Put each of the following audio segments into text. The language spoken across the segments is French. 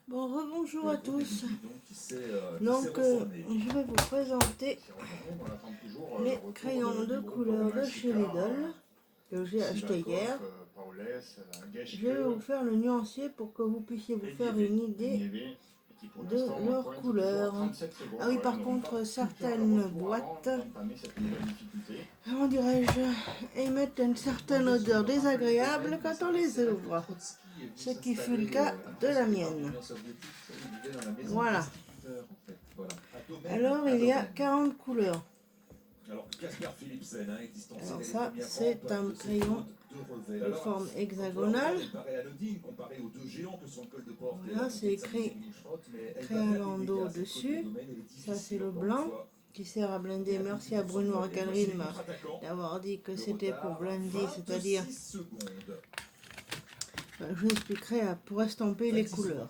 Bon, rebonjour à tous. Donc, je vais vous présenter les crayons de couleur de chez Lidl que j'ai acheté hier. Je vais vous faire le nuancier pour que vous puissiez vous faire une idée de leur couleur. Ah oui, par contre, certaines boîtes, comment dirais-je, émettent une certaine odeur désagréable quand on les ouvre. Ce qui fut le cas de la mienne. Voilà. Alors, il y a 40 couleurs. Alors ça, c'est un crayon de forme hexagonale. Voilà, c'est écrit Créalando dessus. Ça, c'est le blanc qui sert à blinder. Merci à Bruno Racalrine d'avoir dit que c'était pour blinder, c'est-à-dire... Je vous expliquerai pour estamper les couleurs.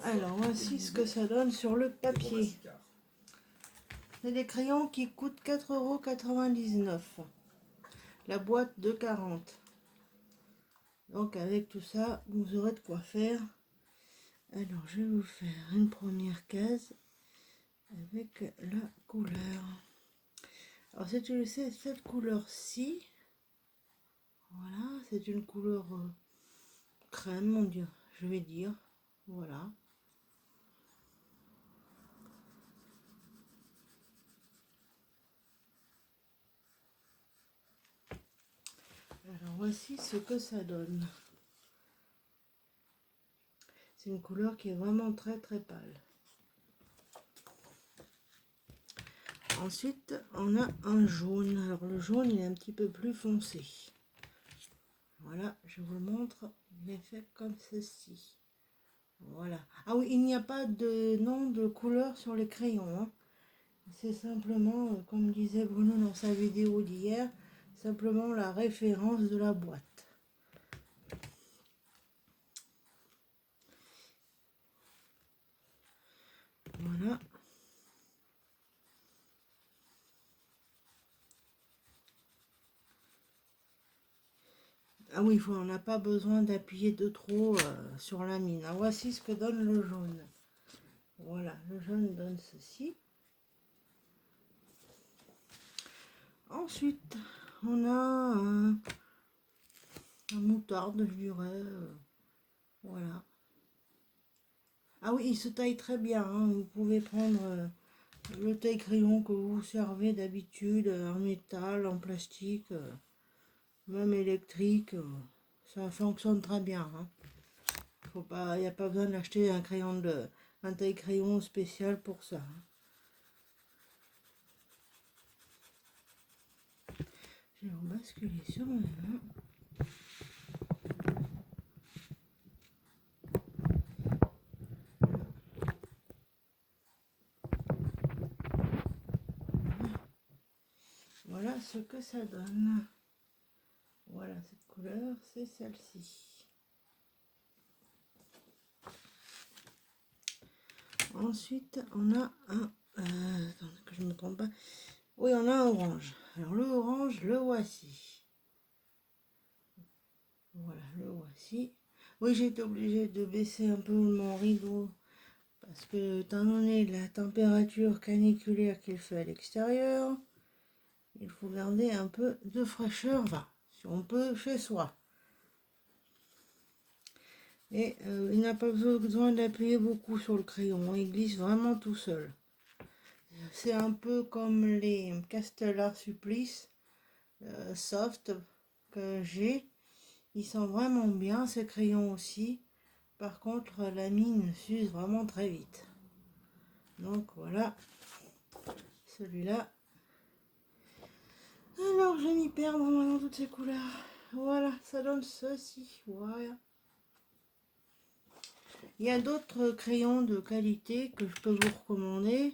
Alors, voici ce que ça donne sur le papier. C'est des crayons qui coûtent 4,99 €. La boîte de 40. Donc, avec tout ça, vous aurez de quoi faire. Alors, je vais vous faire une première case avec la couleur. Alors, c'est cette couleur-ci. Voilà, c'est une couleur crème, mon Dieu, je vais dire. Voilà. Alors, voici ce que ça donne. C'est une couleur qui est vraiment très très pâle. Ensuite, on a un jaune. Alors, le jaune, il est un petit peu plus foncé. Voilà, je vous le montre. Il est fait comme ceci. Voilà. Ah oui, il n'y a pas de nom de couleur sur les crayons, hein. C'est simplement, comme disait Bruno dans sa vidéo d'hier, simplement la référence de la boîte. Voilà. Ah oui, on n'a pas besoin d'appuyer de trop sur la mine. Alors, voici ce que donne le jaune. Voilà, le jaune donne ceci. Ensuite, on a un moutarde, je dirais. Voilà. Ah oui, il se taille très bien, hein. Vous pouvez prendre le taille-crayon que vous servez d'habitude, en métal, en plastique, même électrique. Ça fonctionne très bien, hein. Il n'y a pas besoin d'acheter un taille-crayon spécial pour ça, hein. Je vais vous basculer sur ma main. Voilà ce que ça donne. Voilà, cette couleur, c'est celle-ci. Ensuite, on a un... attendez que je ne me trompe pas. Oui, on a un orange. Alors, le orange, le voici. Voilà, le voici. Oui, j'ai été obligée de baisser un peu mon rideau parce que, étant donné la température caniculaire qu'il fait à l'extérieur, il faut garder un peu de fraîcheur, enfin, si on peut, chez soi. Et il n'a pas besoin d'appuyer beaucoup sur le crayon, il glisse vraiment tout seul. C'est un peu comme les Castellar Supplice soft que j'ai. Ils sont vraiment bien, ces crayons aussi. Par contre, la mine s'use vraiment très vite. Donc voilà, celui-là. Alors, je m'y perds dans toutes ces couleurs. Voilà, ça donne ceci. Voilà. Il y a d'autres crayons de qualité que je peux vous recommander,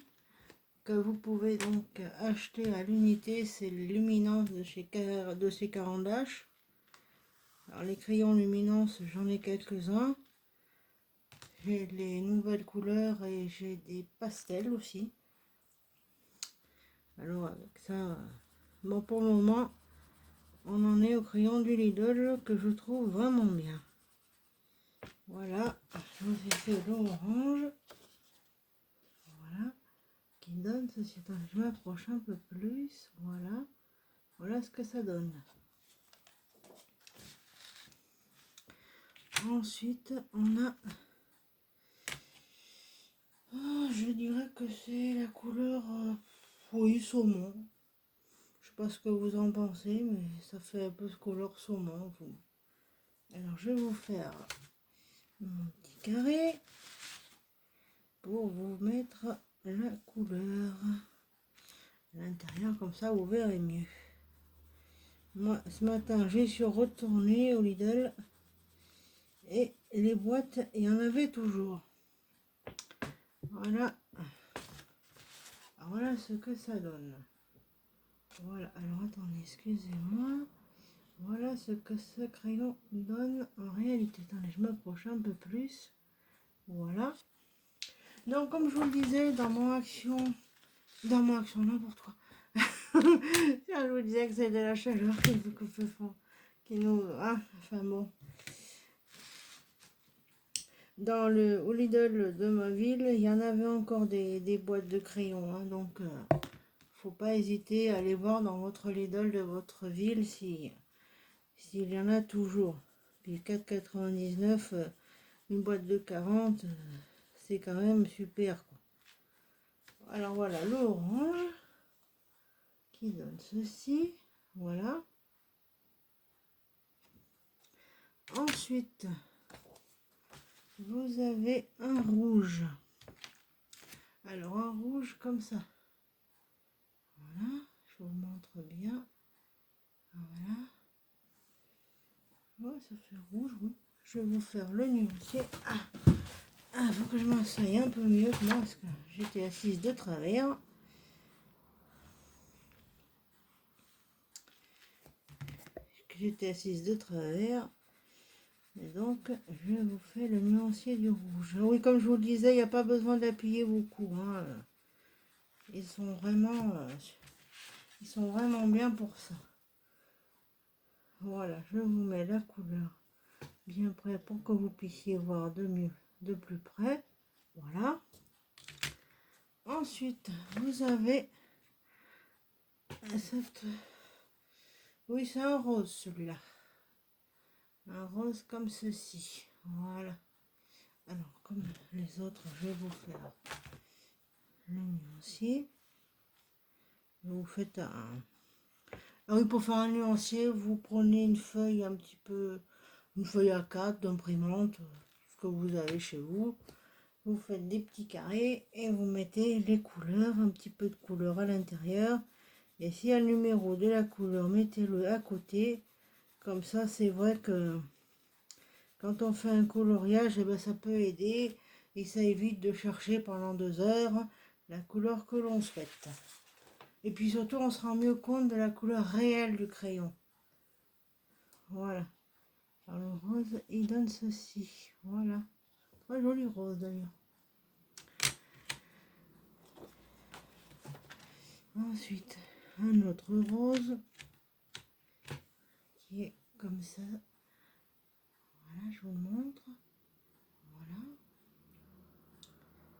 que vous pouvez donc acheter à l'unité. C'est les Luminance de chez Caran-d'Ache. Alors, les crayons Luminance, j'en ai quelques-uns. J'ai les nouvelles couleurs et j'ai des pastels aussi. Alors avec ça, bon, pour le moment, on en est au crayon du Lidl que je trouve vraiment bien. Voilà, je vous ai fait l'orange. Voilà, qui donne ceci. Attends, je m'approche un peu plus. Voilà, voilà ce que ça donne. Ensuite, on a... Oh, je dirais que c'est la couleur... oui, saumon. Je sais pas ce que vous en pensez, mais ça fait un peu ce couleur saumon. Alors, je vais vous faire mon petit carré pour vous mettre la couleur à l'intérieur, comme ça vous verrez mieux. Moi, ce matin, j'ai suis retournée au Lidl et les boîtes, il y en avait toujours. Voilà. Alors, voilà ce que ça donne. Voilà, alors attendez, excusez-moi. Voilà ce que ce crayon donne en réalité. Attendez, je m'approche un peu plus. Voilà. Donc, comme je vous le disais, dans mon action, n'importe quoi. Je vous disais que c'est de la chaleur qui nous... Ah, enfin bon. Au Lidl de ma ville, il y en avait encore des boîtes de crayons. Hein, donc, faut pas hésiter à aller voir dans votre Lidl de votre ville s'il y en a toujours. Puis 4,99, une boîte de 40, c'est quand même super, quoi. Alors voilà, l'orange qui donne ceci. Voilà. Ensuite, vous avez un rouge. Alors un rouge comme ça. Voilà, je vous montre bien. Voilà. Ouais, ça fait rouge, oui. Je vais vous faire le nuancier. Faut que je m'asseye un peu mieux que moi parce que j'étais assise de travers. Et donc, je vous fais le nuancier du rouge. Oui, comme je vous le disais, il n'y a pas besoin d'appuyer beaucoup. Hein. Ils sont vraiment bien pour ça. Voilà, je vous mets la couleur bien près pour que vous puissiez voir de plus près. Voilà. Ensuite, vous avez cette... Oui, c'est un rose celui-là. Un rose comme ceci. Voilà. Alors, comme les autres, je vais vous faire le nuancier. Vous faites un... Ah oui, pour faire un nuancier, vous prenez une feuille une feuille A4 d'imprimante, ce que vous avez chez vous. Vous faites des petits carrés et vous mettez les couleurs, un petit peu de couleur à l'intérieur. Et s'il y a le numéro de la couleur, mettez-le à côté. Comme ça, c'est vrai que quand on fait un coloriage, eh ben, ça peut aider et ça évite de chercher pendant 2 heures la couleur que l'on souhaite. Et puis surtout, on se rend mieux compte de la couleur réelle du crayon. Voilà. Alors le rose, il donne ceci. Voilà. Très joli rose d'ailleurs. Ensuite, un autre rose qui est comme ça. Voilà, je vous montre. Voilà.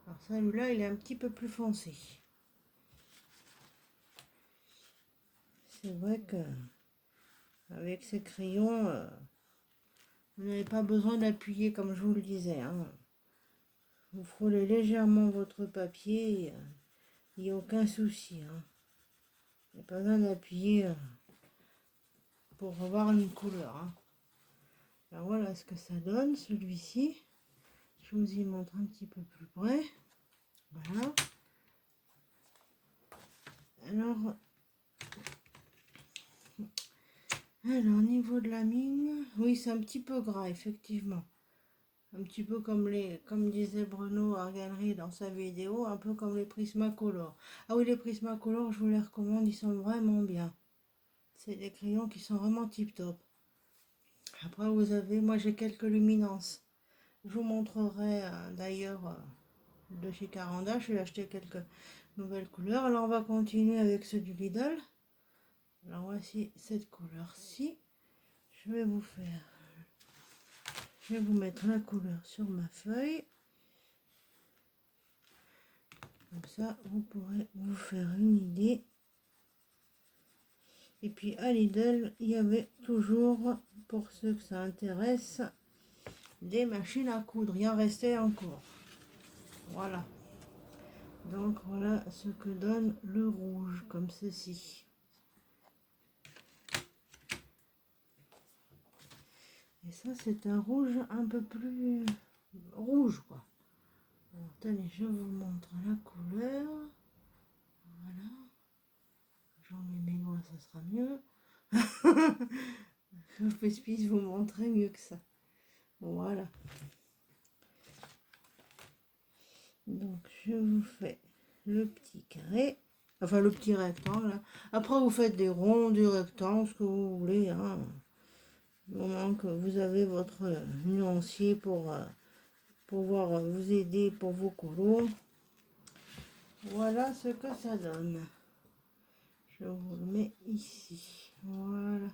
Alors celui-là, il est un petit peu plus foncé. C'est vrai que avec ces crayons, vous n'avez pas besoin d'appuyer comme je vous le disais. Hein. Vous frôlez légèrement votre papier, il n'y a aucun souci. Hein. Il n'y a pas besoin d'appuyer pour avoir une couleur. Hein. Alors voilà ce que ça donne, celui-ci. Je vous y montre un petit peu plus près. Voilà. Alors, au niveau de la mine, oui, c'est un petit peu gras, effectivement. Un petit peu comme disait Bruno Arganery dans sa vidéo, un peu comme les Prismacolor. Ah oui, les Prismacolor, je vous les recommande, ils sont vraiment bien. C'est des crayons qui sont vraiment tip top. Après, moi j'ai quelques luminances. Je vous montrerai d'ailleurs de chez Carandas, je vais acheter quelques nouvelles couleurs. Alors on va continuer avec ceux du Lidl. Alors voici cette couleur-ci. Je vais vous faire Je vais vous mettre la couleur sur ma feuille. Comme ça, vous pourrez vous faire une idée. Et puis à Lidl, il y avait toujours, pour ceux que ça intéresse, des machines à coudre. Il en restait encore. Voilà. Donc voilà ce que donne le rouge, comme ceci. Et ça, c'est un rouge un peu plus rouge, quoi. Alors, attendez, je vous montre la couleur. Voilà. J'en mets mes doigts, ça sera mieux. Je puisse vous montrer mieux que ça. Voilà. Donc, je vous fais le petit carré. Enfin, le petit rectangle. Après, vous faites des ronds, du rectangle, ce que vous voulez. Hein. Du moment que vous avez votre nuancier pour pouvoir vous aider pour vos colos. Voilà ce que ça donne. Je vous le mets ici. Voilà.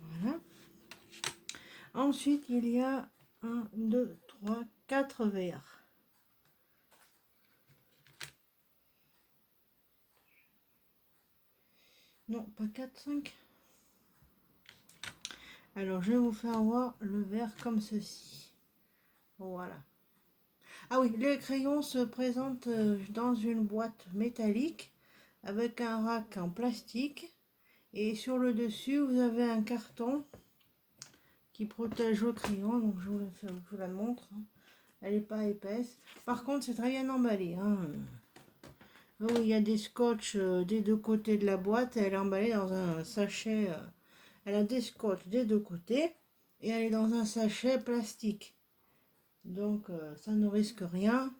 Voilà. Ensuite, il y a 1, 2, 3, 4 verres. Non, pas 4, 5. Alors, je vais vous faire voir le verre comme ceci. Voilà. Ah oui, les crayons se présentent dans une boîte métallique avec un rack en plastique. Et sur le dessus, vous avez un carton qui protège le crayon. Donc, je vous la montre. Elle n'est pas épaisse. Par contre, c'est très bien emballé. Hein. Oui, il y a des scotch des deux côtés de la boîte. Elle est emballée dans un sachet. Elle a des scotch des deux côtés. Et elle est dans un sachet plastique. Donc, ça ne risque rien.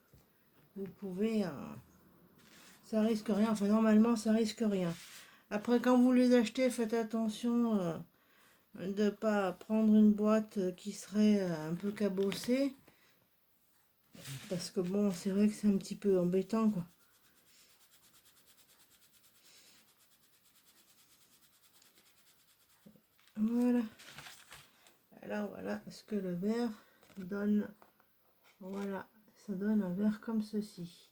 Vous pouvez... ça risque rien. Enfin, normalement, ça risque rien. Après, quand vous les achetez, faites attention de ne pas prendre une boîte qui serait un peu cabossée. Parce que bon, c'est vrai que c'est un petit peu embêtant, quoi. Voilà. Alors voilà ce que le verre donne. Voilà, ça donne un verre comme ceci.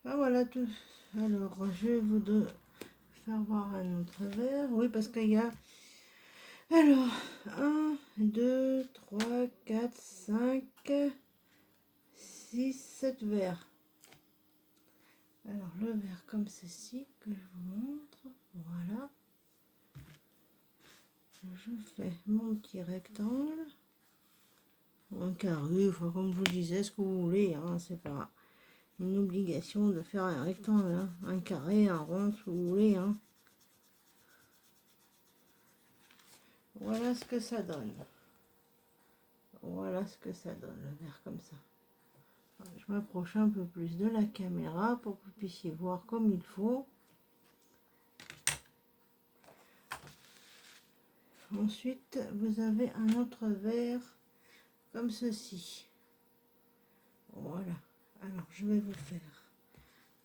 Ah voilà tout. Alors je vais vous faire voir un autre verre. Oui, parce qu'il y a... Alors, 1, 2, 3, 4, 5, 6, 7 verres. Alors le verre comme ceci que je vous montre. Voilà. Je fais mon petit rectangle. Un carré, enfin, comme je vous disais, ce que vous voulez, hein, c'est pas une obligation de faire un rectangle, hein, un carré, un rond, si vous voulez. Hein. Voilà ce que ça donne. Voilà ce que ça donne, le verre comme ça. Je m'approche un peu plus de la caméra pour que vous puissiez voir comme il faut. Ensuite, vous avez un autre verre comme ceci. Voilà. Alors, je vais vous faire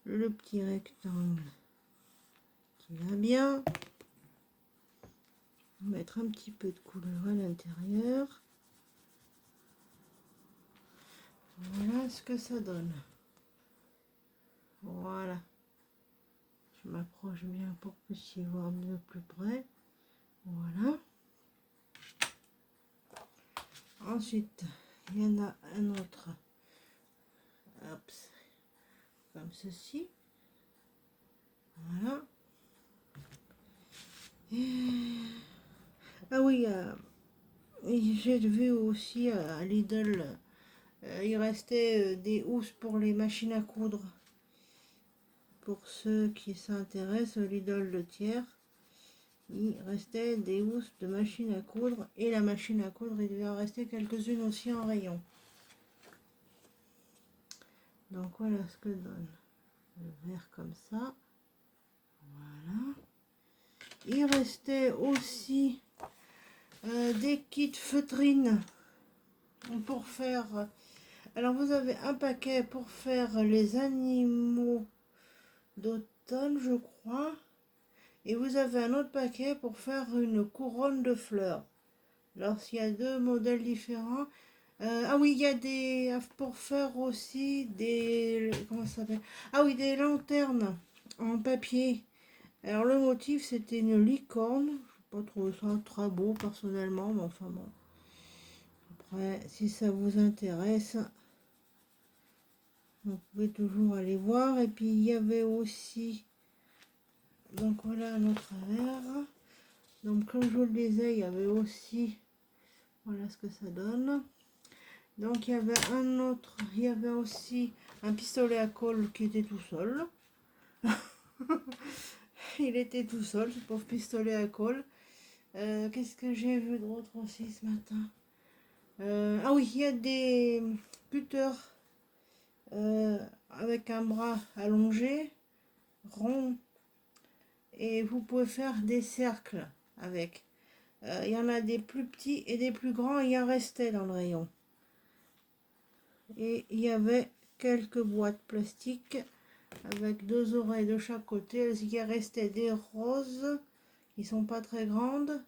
le petit rectangle qui va bien. Mettre un petit peu de couleur à l'intérieur. Voilà ce que ça donne. Voilà. Je m'approche bien pour que vous puissiez voir de plus près. Voilà. Ensuite, il y en a un autre. Hop, comme ceci. Voilà. Ah oui, j'ai vu aussi à Lidl, il restait des housses pour les machines à coudre. Pour ceux qui s'intéressent au Lidl de Thiers, il restait des housses de machines à coudre. Et la machine à coudre, il devait en rester quelques-unes aussi en rayon. Donc voilà ce que donne le verre comme ça. Voilà. Il restait aussi des kits feutrines pour faire... Alors vous avez un paquet pour faire les animaux d'automne, je crois. Et vous avez un autre paquet pour faire une couronne de fleurs. Alors, s'il y a deux modèles différents. Ah oui, il y a des... pour faire aussi des... Comment ça s'appelle? Ah oui, des lanternes en papier. Alors, le motif, c'était une licorne. Je n'ai pas trouvé ça très beau, personnellement, mais enfin bon. Après, si ça vous intéresse, vous pouvez toujours aller voir. Et puis, il y avait aussi... Donc, voilà un autre verre. Donc, comme je vous le disais, il y avait aussi... Voilà ce que ça donne. Donc il y avait un autre, il y avait aussi un pistolet à colle qui était tout seul. Il était tout seul, ce pauvre pistolet à colle. Qu'est-ce que j'ai vu d'autre aussi ce matin? Ah oui, il y a des cutters avec un bras allongé, rond, et vous pouvez faire des cercles avec. Il y en a des plus petits et des plus grands, il y en restait dans le rayon. Et il y avait quelques boîtes plastiques avec deux oreilles de chaque côté. Il y restait des roses qui sont pas très grandes.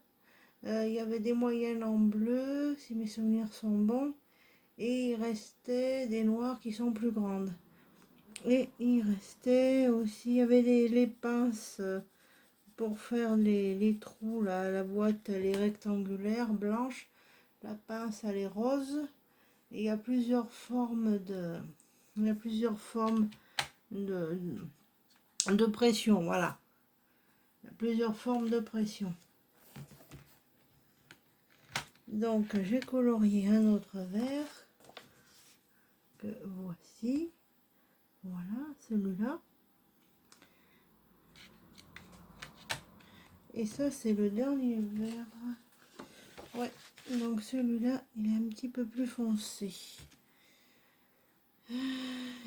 Il y avait des moyennes en bleu, si mes souvenirs sont bons. Et il restait des noires qui sont plus grandes. Et il restait aussi, il y avait les pinces pour faire les trous. Là, la boîte, elle est rectangulaire, blanche. La pince, elle est rose. Et il y a plusieurs formes de pression, voilà. Il y a plusieurs formes de pression. Donc j'ai colorié un autre verre que voici. Voilà, celui-là. Et ça, c'est le dernier verre. Ouais, donc celui-là, il est un petit peu plus foncé.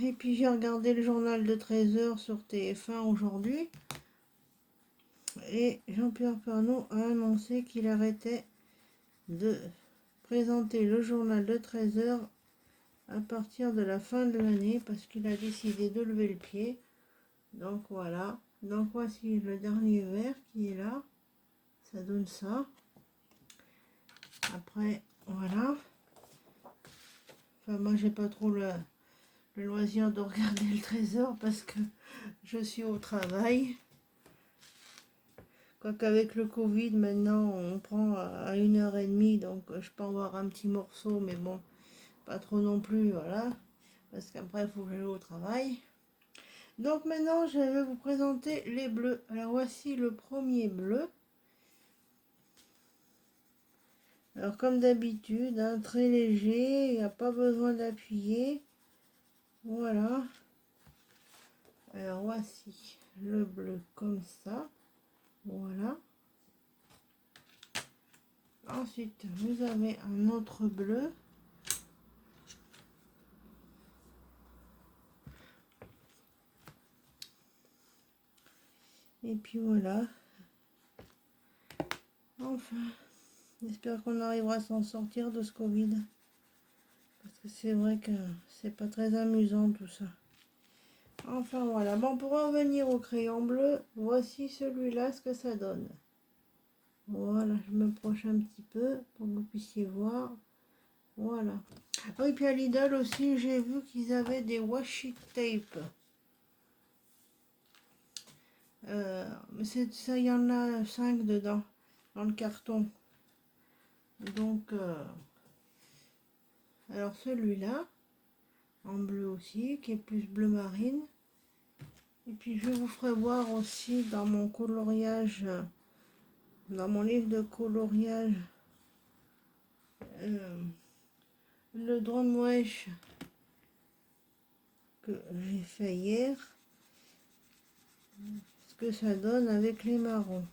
Et puis j'ai regardé le journal de 13h sur TF1 aujourd'hui. Et Jean-Pierre Pernaut a annoncé qu'il arrêtait de présenter le journal de 13h à partir de la fin de l'année parce qu'il a décidé de lever le pied. Donc voilà. Donc voici le dernier verre qui est là. Ça donne ça. Après, voilà. Enfin, moi, j'ai pas trop le loisir de regarder le 13h parce que je suis au travail. Quoique avec le Covid, maintenant, on prend à 1h30, donc je peux en voir un petit morceau, mais bon, pas trop non plus, voilà. Parce qu'après, il faut que j'aille au travail. Donc maintenant, je vais vous présenter les bleus. Alors voici le premier bleu. Alors comme d'habitude, hein, très léger, il n'y a pas besoin d'appuyer. Voilà. Alors voici le bleu comme ça. Voilà. Ensuite, vous avez un autre bleu. Et puis voilà. Enfin, j'espère qu'on arrivera à s'en sortir de ce Covid. Parce que c'est vrai que c'est pas très amusant tout ça. Enfin voilà. Bon, pour revenir au crayon bleu, voici celui-là, ce que ça donne. Voilà, je me proche un petit peu pour que vous puissiez voir. Voilà. Ah oui, puis à Lidl aussi, j'ai vu qu'ils avaient des washi tape. Mais ça, il y en a 5 dedans, dans le carton. Donc, alors celui-là, en bleu aussi, qui est plus bleu marine. Et puis je vous ferai voir aussi dans mon coloriage, dans mon livre de coloriage, le Drone Wesh que j'ai fait hier. Ce que ça donne avec les marrons.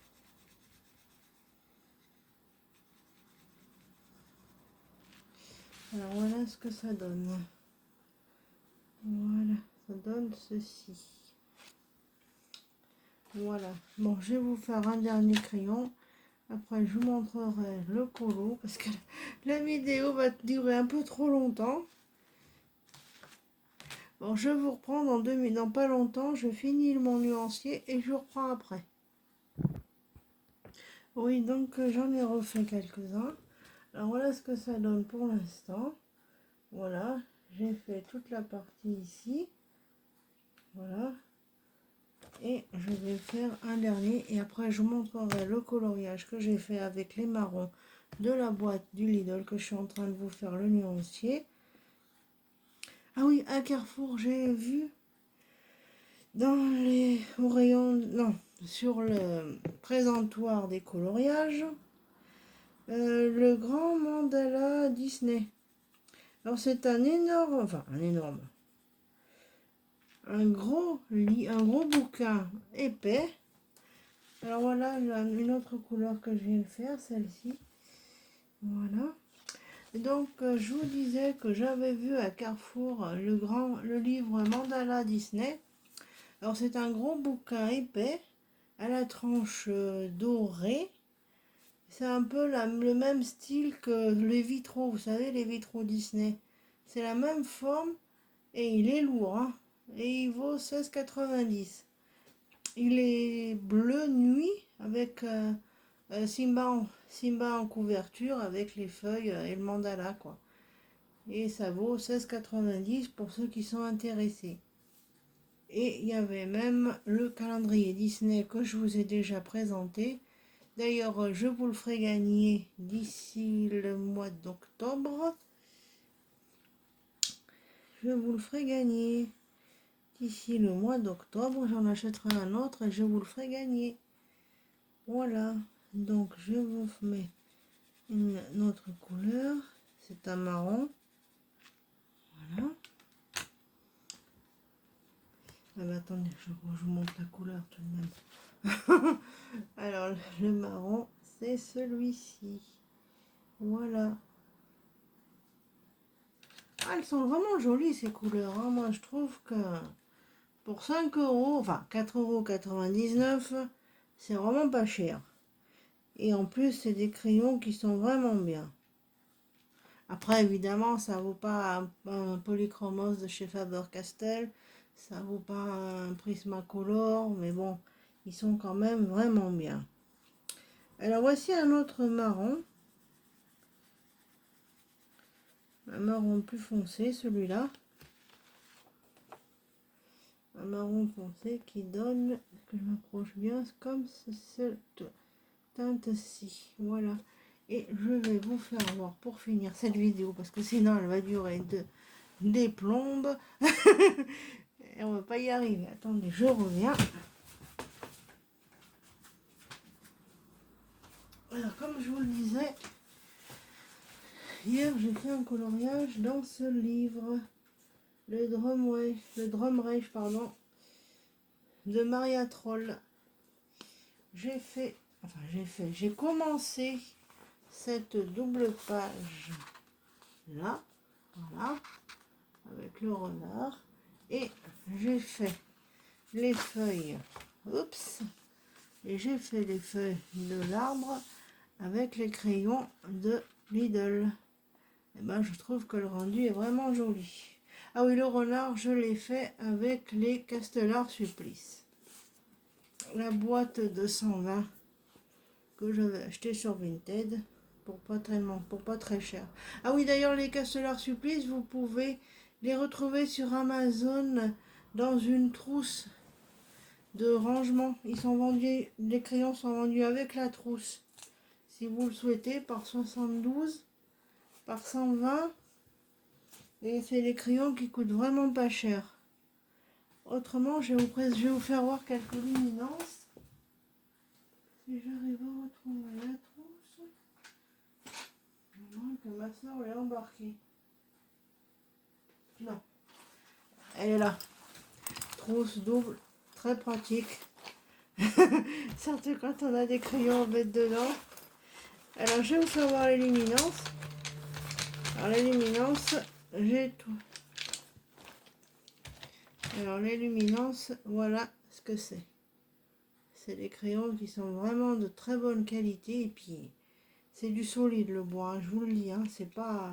Alors voilà ce que ça donne. Voilà, ça donne ceci. Voilà. Bon, je vais vous faire un dernier crayon. Après, je vous montrerai le colo parce que la vidéo va durer un peu trop longtemps. Bon, je vous reprends dans 2 minutes. Dans pas longtemps, je finis mon nuancier et je vous reprends après. Oui, donc j'en ai refait quelques-uns. Alors voilà ce que ça donne pour l'instant. Voilà, j'ai fait toute la partie ici. Voilà. Et je vais faire un dernier. Et après, je vous montrerai le coloriage que j'ai fait avec les marrons de la boîte du Lidl que je suis en train de vous faire le nuancier. Ah oui, à Carrefour, j'ai vu dans les au rayon, non, sur le présentoir des coloriages, le grand mandala Disney. Alors c'est un énorme, enfin un énorme, un gros bouquin épais. Alors voilà une autre couleur que je viens de faire, celle-ci. Voilà. Donc je vous disais que j'avais vu à Carrefour le livre Mandala Disney. Alors c'est un gros bouquin épais à la tranche dorée. C'est un peu le même style que les vitraux, vous savez, les vitraux Disney. C'est la même forme et il est lourd, hein, et il vaut 16,90. Il est bleu nuit avec Simba en couverture avec les feuilles et le mandala, quoi. Et ça vaut 16,90 pour ceux qui sont intéressés. Et il y avait même le calendrier Disney que je vous ai déjà présenté. D'ailleurs, je vous le ferai gagner d'ici le mois d'octobre. Je vous le ferai gagner d'ici le mois d'octobre. J'en achèterai un autre et je vous le ferai gagner. Voilà. Donc, je vous mets une autre couleur. C'est un marron. Voilà. Ah bah attendez, je vous montre la couleur tout de même. Alors, le marron, c'est celui-ci. Voilà. Ah, elles sont vraiment jolies ces couleurs, hein. Moi, je trouve que pour 5 euros, enfin 4,99 €, c'est vraiment pas cher. Et en plus, c'est des crayons qui sont vraiment bien. Après, évidemment, ça vaut pas un Polychromos de chez Faber-Castell. Ça vaut pas un Prismacolor. Mais bon, ils sont quand même vraiment bien. Alors, voici un autre marron. Un marron plus foncé, celui-là. Un marron foncé qui donne, que je m'approche bien, comme cette teinte-ci. Voilà. Et je vais vous faire voir pour finir cette vidéo, parce que sinon elle va durer des plombes. Et on va pas y arriver. Attendez, je reviens. Alors, comme je vous le disais, hier j'ai fait un coloriage dans ce livre, le Drumreich, pardon, de Maria Troll. J'ai commencé cette double page là, voilà, avec le renard, et j'ai fait les feuilles, oups, et j'ai fait les feuilles de l'arbre avec les crayons de Lidl. Et ben je trouve que le rendu est vraiment joli. Ah oui, le renard, je l'ai fait avec les Castellar Supplice, la boîte de 120 que j'avais acheté sur Vinted pour pas très cher. Ah oui, d'ailleurs, les Castellar Supplice, vous pouvez les retrouver sur Amazon dans une trousse de rangement. Ils sont vendus, les crayons sont vendus avec la trousse, si vous le souhaitez, par 72, par 120. Et c'est les crayons qui coûtent vraiment pas cher. Autrement, je vais vous faire voir quelques luminances. Si j'arrive à retrouver la trousse. Que ma soeur l'ait embarquée. Non, elle est là. Trousse double, très pratique. Surtout quand on a des crayons à mettre dedans. Alors je vais vous faire voir les luminances. Alors les luminances, j'ai tout. Alors les luminances, voilà ce que c'est. C'est des crayons qui sont vraiment de très bonne qualité. Et puis c'est du solide le bois, hein, je vous le dis, hein, c'est pas...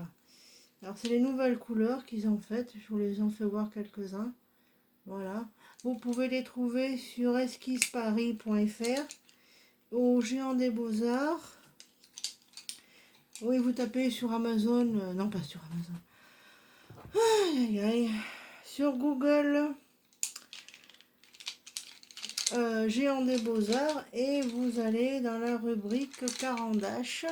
Alors c'est les nouvelles couleurs qu'ils ont faites, je vous les en fais voir quelques-uns. Voilà, vous pouvez les trouver sur esquisseparis.fr au Géant des Beaux-Arts. Oui, vous tapez sur Amazon, non pas sur Amazon, aïe, aïe, aïe. Sur Google, Géant des Beaux-Arts, et vous allez dans la rubrique Caran-d'Ache,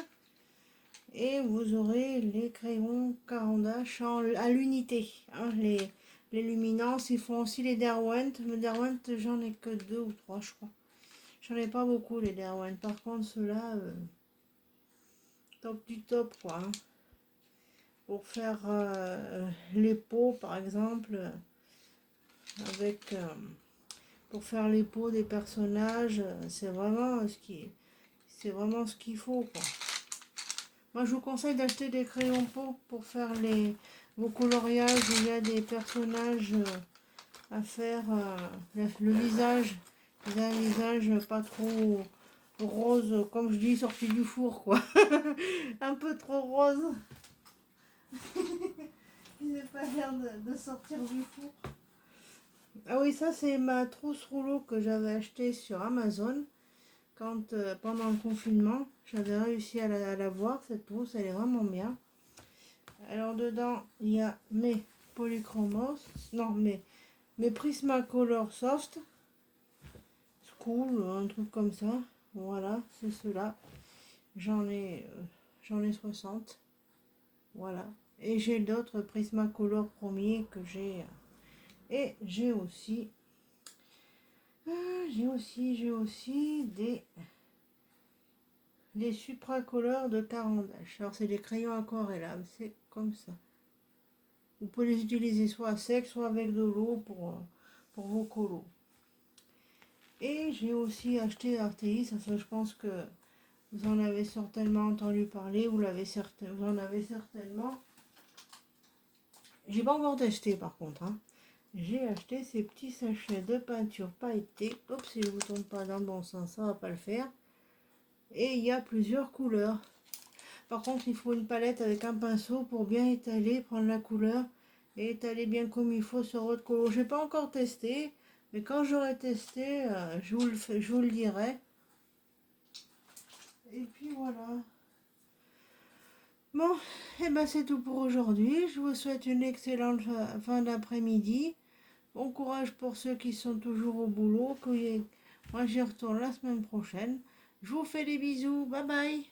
et vous aurez les crayons Caran-d'Ache à l'unité. Hein, les luminances, ils font aussi les Derwent. Mais Derwent, j'en ai que 2 ou 3, je crois. J'en ai pas beaucoup, les Derwent. Par contre, ceux-là, top du top, quoi. Hein. Pour faire les peaux, par exemple, avec... pour faire les peaux des personnages, c'est vraiment ce qu'il faut, quoi. Moi, je vous conseille d'acheter des crayons peau pour faire vos coloriages où il y a des personnages à faire le visage. Un visage pas trop rose, comme je dis, sorti du four, quoi. Un peu trop rose. Il n'est pas l'air de sortir du four. Ah oui, ça c'est ma trousse rouleau que j'avais acheté sur Amazon. Quand pendant le confinement, j'avais réussi à la voir, cette trousse, elle est vraiment bien. Alors dedans, il y a mes Polychromos, non, mes Prismacolor Soft, School, un truc comme ça. Voilà, c'est ceux-là. J'en ai 60. Voilà. Et j'ai d'autres Prismacolor premiers que j'ai. Et j'ai aussi des supracolores de Caran-d'Ache. Alors c'est des crayons aquarellables, c'est comme ça. Vous pouvez les utiliser soit à sec, soit avec de l'eau pour vos colos. Et j'ai aussi acheté Artéis, ça je pense que vous en avez certainement entendu parler, vous en avez certainement. J'ai pas encore testé par contre. Hein. J'ai acheté ces petits sachets de peinture pailletée. Oups, si je vous tourne pas dans le bon sens, ça va pas le faire. Et il y a plusieurs couleurs. Par contre, il faut une palette avec un pinceau pour bien étaler, prendre la couleur et étaler bien comme il faut sur votre colo. Je n'ai pas encore testé, mais quand j'aurai testé, je vous le dirai. Et puis voilà. Bon, et ben c'est tout pour aujourd'hui. Je vous souhaite une excellente fin d'après-midi. Bon courage pour ceux qui sont toujours au boulot. Moi, j'y retourne la semaine prochaine. Je vous fais des bisous. Bye bye.